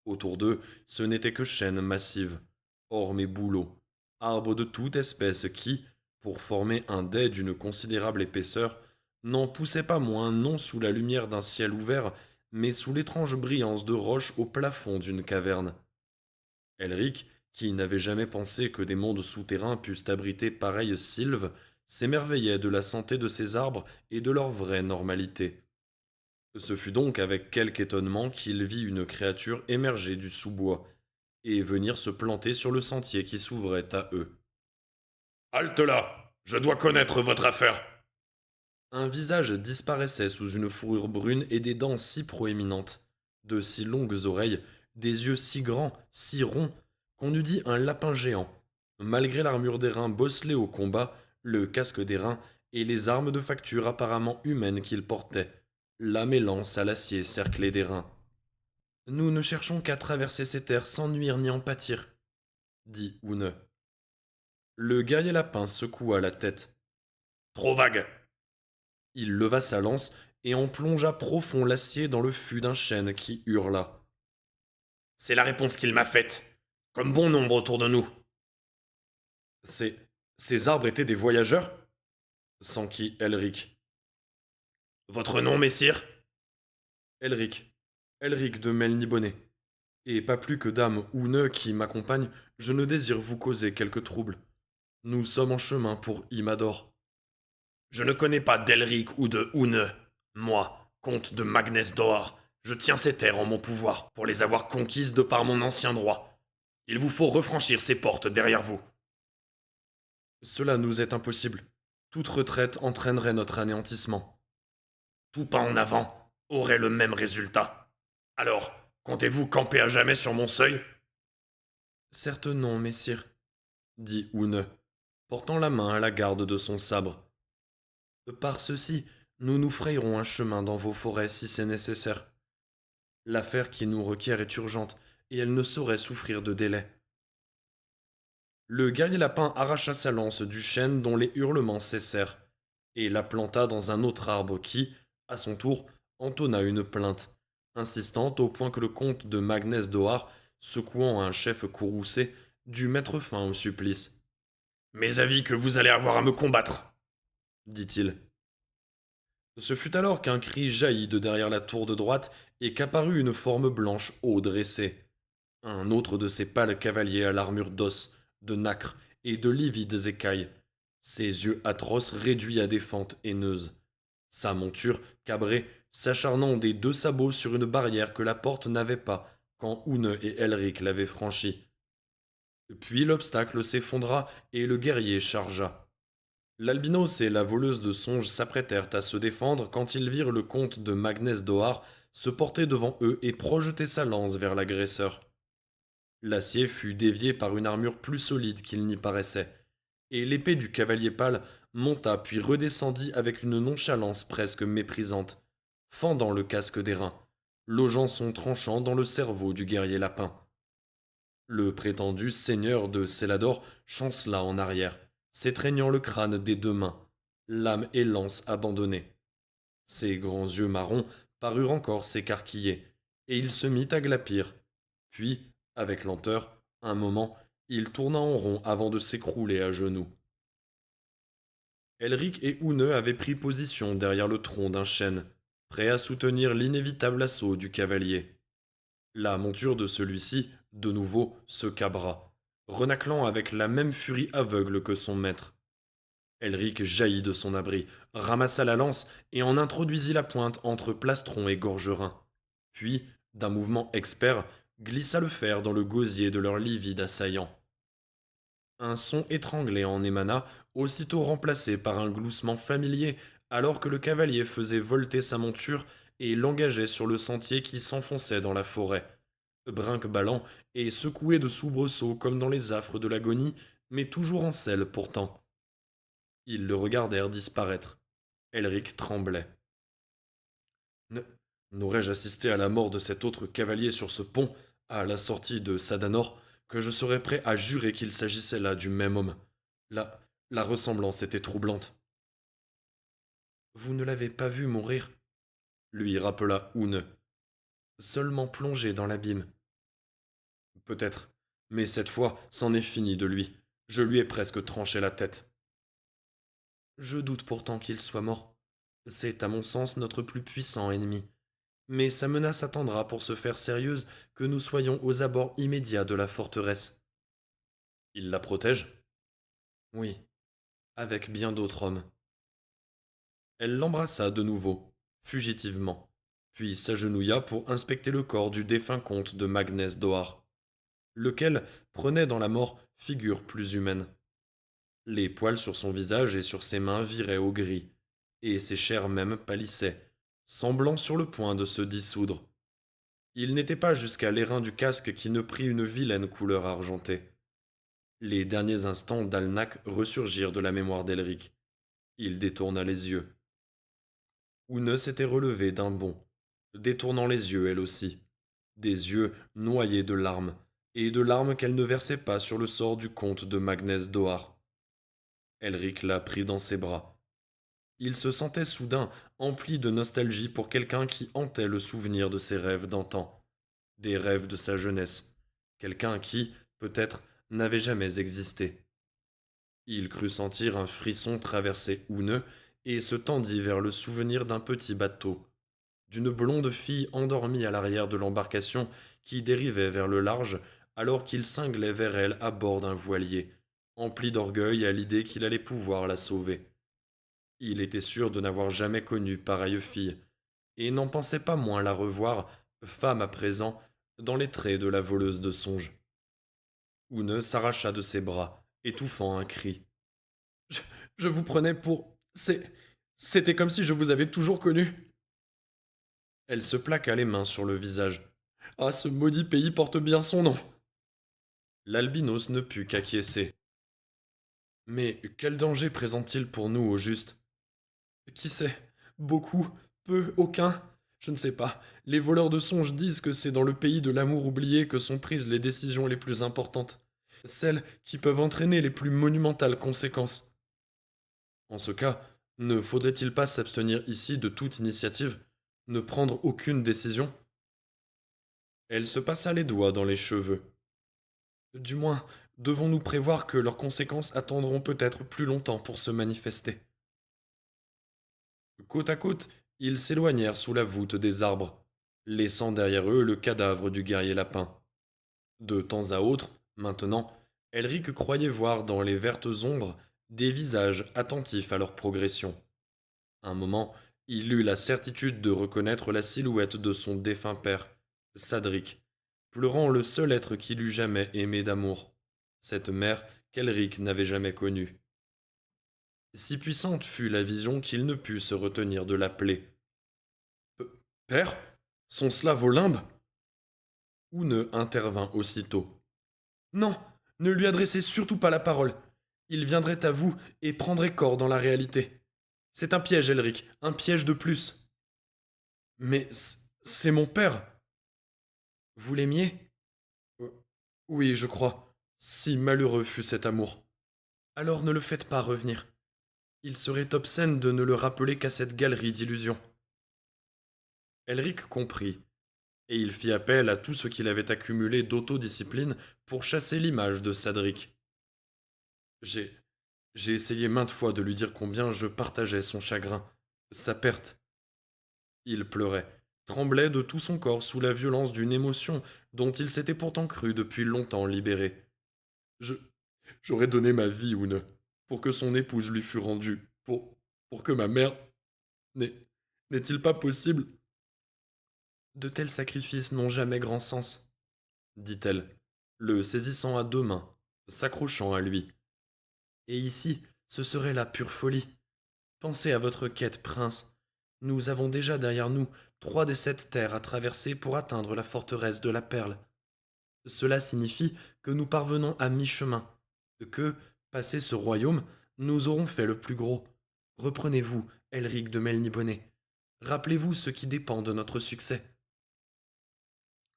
Autour d'eux, ce n'étaient que chênes massives, ormes et bouleaux, arbres de toute espèce qui, pour former un dais d'une considérable épaisseur, n'en poussaient pas moins non sous la lumière d'un ciel ouvert, mais sous l'étrange brillance de roches au plafond d'une caverne. Elric, qui n'avait jamais pensé que des mondes souterrains pussent abriter pareille sylve, s'émerveillait de la santé de ces arbres et de leur vraie normalité. Ce fut donc avec quelque étonnement qu'il vit une créature émerger du sous-bois et venir se planter sur le sentier qui s'ouvrait à eux. Halte là! Je dois connaître votre affaire! Un visage disparaissait sous une fourrure brune et des dents si proéminentes, de si longues oreilles, des yeux si grands, si ronds, qu'on eût dit un lapin géant, malgré l'armure d'airain bosselée au combat, le casque d'airain et les armes de facture apparemment humaines qu'il portait, lame et lance à l'acier cerclé d'airain. Nous ne cherchons qu'à traverser ces terres sans nuire ni en pâtir, dit Oune. Le guerrier lapin secoua la tête. Trop vague! Il leva sa lance et en plongea profond l'acier dans le fût d'un chêne qui hurla. C'est la réponse qu'il m'a faite, comme bon nombre autour de nous. Ces arbres étaient des voyageurs? S'enquit Elric. Votre nom, messire? Elric. Elric de Melniboné. Et pas plus que dame Oune qui m'accompagne, je ne désire vous causer quelque trouble. Nous sommes en chemin pour Imador. Je ne connais pas d'Elric ou de Oune. Moi, comte de Magnès d'Or, je tiens ces terres en mon pouvoir pour les avoir conquises de par mon ancien droit. Il vous faut refranchir ces portes derrière vous. Cela nous est impossible. Toute retraite entraînerait notre anéantissement. Tout pas en avant aurait le même résultat. Alors, comptez-vous camper à jamais sur mon seuil? Certes non, messire. dit Oune, portant la main à la garde de son sabre. Par ceci, nous nous frayerons un chemin dans vos forêts si c'est nécessaire. L'affaire qui nous requiert est urgente, et elle ne saurait souffrir de délai. Le guerrier lapin arracha sa lance du chêne dont les hurlements cessèrent, et la planta dans un autre arbre qui, à son tour, entonna une plainte, insistante au point que le comte de Magnès d'Oar, secouant un chef courroucé, dut mettre fin au supplice. Mes avis que vous allez avoir à me combattre, dit-il. Ce fut alors qu'un cri jaillit de derrière la tour de droite et qu'apparut une forme blanche haut dressée. Un autre de ces pâles cavaliers à l'armure d'os, de nacre et de livides écailles, ses yeux atroces réduits à des fentes haineuses, sa monture cabrée s'acharnant des deux sabots sur une barrière que la porte n'avait pas quand Oune et Elric l'avaient franchie. Puis l'obstacle s'effondra et le guerrier chargea. L'albinos et la voleuse de songes s'apprêtèrent à se défendre quand ils virent le comte de Magnès d'Oar se porter devant eux et projeter sa lance vers l'agresseur. L'acier fut dévié par une armure plus solide qu'il n'y paraissait, et l'épée du cavalier pâle monta puis redescendit avec une nonchalance presque méprisante, fendant le casque d'airain, logeant son tranchant dans le cerveau du guerrier lapin. Le prétendu seigneur de Célador chancela en arrière, s'étreignant le crâne des deux mains, l'âme et lance abandonnées. Ses grands yeux marrons parurent encore s'écarquiller, et il se mit à glapir. Puis, avec lenteur, un moment, il tourna en rond avant de s'écrouler à genoux. Elric et Oune avaient pris position derrière le tronc d'un chêne, prêts à soutenir l'inévitable assaut du cavalier. La monture de celui-ci, de nouveau, se cabra, renâclant avec la même furie aveugle que son maître. Elric jaillit de son abri, ramassa la lance et en introduisit la pointe entre plastron et gorgerin. Puis, d'un mouvement expert, glissa le fer dans le gosier de leur livide assaillant. Un son étranglé en émana, aussitôt remplacé par un gloussement familier, alors que le cavalier faisait volter sa monture et l'engageait sur le sentier qui s'enfonçait dans la forêt, brinque-ballant et secoué de soubresauts comme dans les affres de l'agonie, mais toujours en selle pourtant. Ils le regardèrent disparaître. Elric tremblait. Ne- N'aurais-je assisté à la mort de cet autre cavalier sur ce pont, à la sortie de Sadanor, que je serais prêt à jurer qu'il s'agissait là du même homme. La ressemblance était troublante. Vous ne l'avez pas vu mourir, lui rappela Oune. Seulement plongé dans l'abîme. Peut-être, mais cette fois, c'en est fini de lui. Je lui ai presque tranché la tête. Je doute pourtant qu'il soit mort. C'est à mon sens notre plus puissant ennemi. Mais sa menace attendra pour se faire sérieuse que nous soyons aux abords immédiats de la forteresse. Il la protège? Oui, avec bien d'autres hommes. Elle l'embrassa de nouveau, fugitivement, puis s'agenouilla pour inspecter le corps du défunt comte de Magnès d'Oar, lequel prenait dans la mort figure plus humaine. Les poils sur son visage et sur ses mains viraient au gris, et ses chairs même pâlissaient, semblant sur le point de se dissoudre. Il n'était pas jusqu'à l'airain du casque qui ne prit une vilaine couleur argentée. Les derniers instants d'Alnac ressurgirent de la mémoire d'Elric. Il détourna les yeux. Oune s'était relevée d'un bond, détournant les yeux elle aussi, des yeux noyés de larmes, et de larmes qu'elle ne versait pas sur le sort du comte de Magnès d'Oar. Elric la prit dans ses bras. Il se sentait soudain empli de nostalgie pour quelqu'un qui hantait le souvenir de ses rêves d'antan, des rêves de sa jeunesse, quelqu'un qui, peut-être, n'avait jamais existé. Il crut sentir un frisson traverser Oune et se tendit vers le souvenir d'un petit bateau, d'une blonde fille endormie à l'arrière de l'embarcation qui dérivait vers le large alors qu'il cinglait vers elle à bord d'un voilier, empli d'orgueil à l'idée qu'il allait pouvoir la sauver. Il était sûr de n'avoir jamais connu pareille fille, et n'en pensait pas moins la revoir, femme à présent, dans les traits de la voleuse de songes. Oune s'arracha de ses bras, étouffant un cri. Je, je vous prenais pour... C'était comme si je vous avais toujours connu. Elle se plaqua les mains sur le visage. Ah, ce maudit pays porte bien son nom. L'albinos ne put qu'acquiescer. Mais quel danger présente-t-il pour nous au juste? Qui sait? Beaucoup? Peu? Aucun? Je ne sais pas. Les voleurs de songes disent que c'est dans le pays de l'amour oublié que sont prises les décisions les plus importantes, celles qui peuvent entraîner les plus monumentales conséquences. En ce cas, ne faudrait-il pas s'abstenir ici de toute initiative, ne prendre aucune décision? Elle se passa les doigts dans les cheveux. Du moins, devons-nous prévoir que leurs conséquences attendront peut-être plus longtemps pour se manifester? Côte à côte, ils s'éloignèrent sous la voûte des arbres, laissant derrière eux le cadavre du guerrier lapin. De temps à autre, maintenant, Elric croyait voir dans les vertes ombres des visages attentifs à leur progression. Un moment, il eut la certitude de reconnaître la silhouette de son défunt père, Sadric, pleurant le seul être qu'il eût jamais aimé d'amour, cette mère qu'Elric n'avait jamais connue. Si puissante fut la vision qu'il ne put se retenir de l'appeler. Père? Sont-cela vos limbes? Oune intervint aussitôt. Non, ne lui adressez surtout pas la parole. Il viendrait à vous et prendrait corps dans la réalité. C'est un piège, Elric, un piège de plus. Mais c'est mon père. Vous l'aimiez? Euh, Oui, je crois. Si malheureux fut cet amour. Alors ne le faites pas revenir. Il serait obscène de ne le rappeler qu'à cette galerie d'illusions. Elric comprit, et il fit appel à tout ce qu'il avait accumulé d'autodiscipline pour chasser l'image de Sadric. J'ai j'ai essayé maintes fois de lui dire combien je partageais son chagrin, sa perte. Il pleurait, tremblait de tout son corps sous la violence d'une émotion dont il s'était pourtant cru depuis longtemps libéré. Je j'aurais donné ma vie, Oune, pour que son épouse lui fût rendue, pour que ma mère... N'est, n'est-il pas possible? De tels sacrifices n'ont jamais grand sens, dit-elle, le saisissant à deux mains, s'accrochant à lui. Et ici, ce serait la pure folie. Pensez à votre quête, prince. Nous avons déjà derrière nous 3 des 7 terres à traverser pour atteindre la forteresse de la Perle. Cela signifie que nous parvenons à mi-chemin, que, passé ce royaume, nous aurons fait le plus gros. Reprenez-vous, Elric de Melniboné. Rappelez-vous ce qui dépend de notre succès.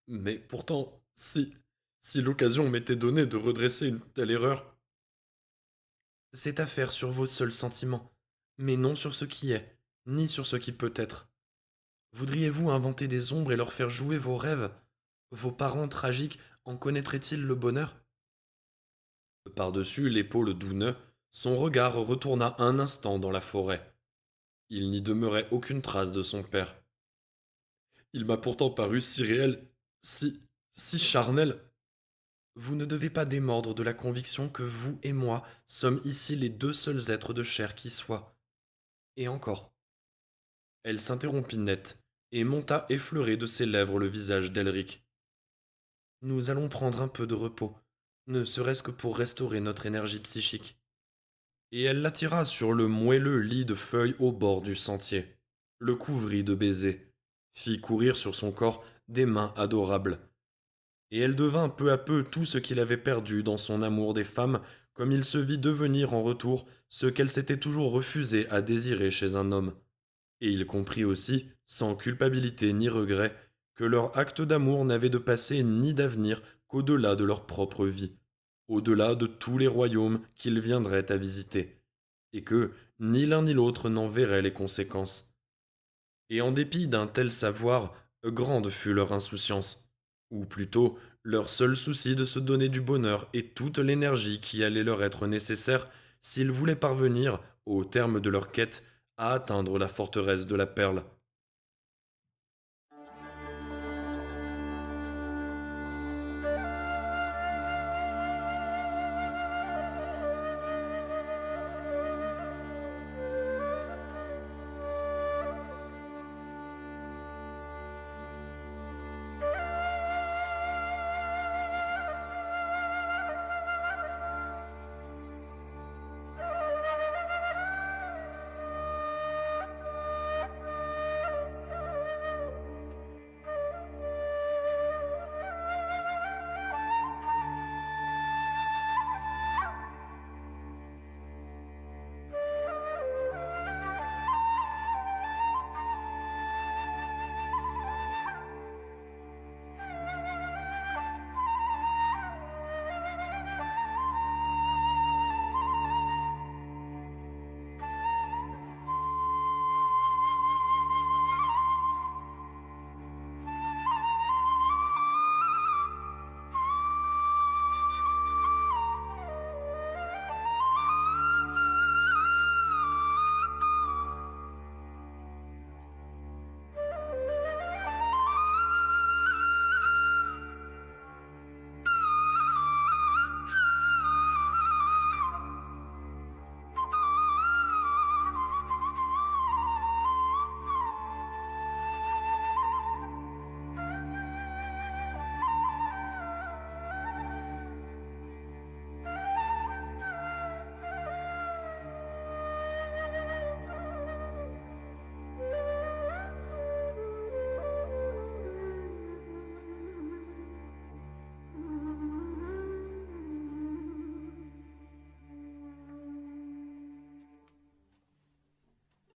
Mais pourtant, si l'occasion m'était donnée de redresser une telle erreur... C'est à faire sur vos seuls sentiments, mais non sur ce qui est, ni sur ce qui peut être. Voudriez-vous inventer des ombres et leur faire jouer vos rêves? Vos parents tragiques en connaîtraient-ils le bonheur? Par-dessus l'épaule d'Oune, son regard retourna un instant dans la forêt. Il n'y demeurait aucune trace de son père. Il m'a pourtant paru si réel, si charnel. Vous ne devez pas démordre de la conviction que vous et moi sommes ici les 2 seuls êtres de chair qui soient. Et encore. Elle s'interrompit net, et monta effleurer de ses lèvres le visage d'Elric. Nous allons prendre un peu de repos, ne serait-ce que pour restaurer notre énergie psychique. Et elle l'attira sur le moelleux lit de feuilles au bord du sentier, le couvrit de baisers, fit courir sur son corps des mains adorables. Et elle devint peu à peu tout ce qu'il avait perdu dans son amour des femmes, comme il se vit devenir en retour ce qu'elle s'était toujours refusé à désirer chez un homme. Et il comprit aussi, sans culpabilité ni regret, que leur acte d'amour n'avait de passé ni d'avenir qu'au-delà de leur propre vie, au-delà de tous les royaumes qu'ils viendraient à visiter, et que ni l'un ni l'autre n'en verraient les conséquences. Et en dépit d'un tel savoir, grande fut leur insouciance, ou plutôt leur seul souci de se donner du bonheur et toute l'énergie qui allait leur être nécessaire s'ils voulaient parvenir, au terme de leur quête, à atteindre la forteresse de la Perle.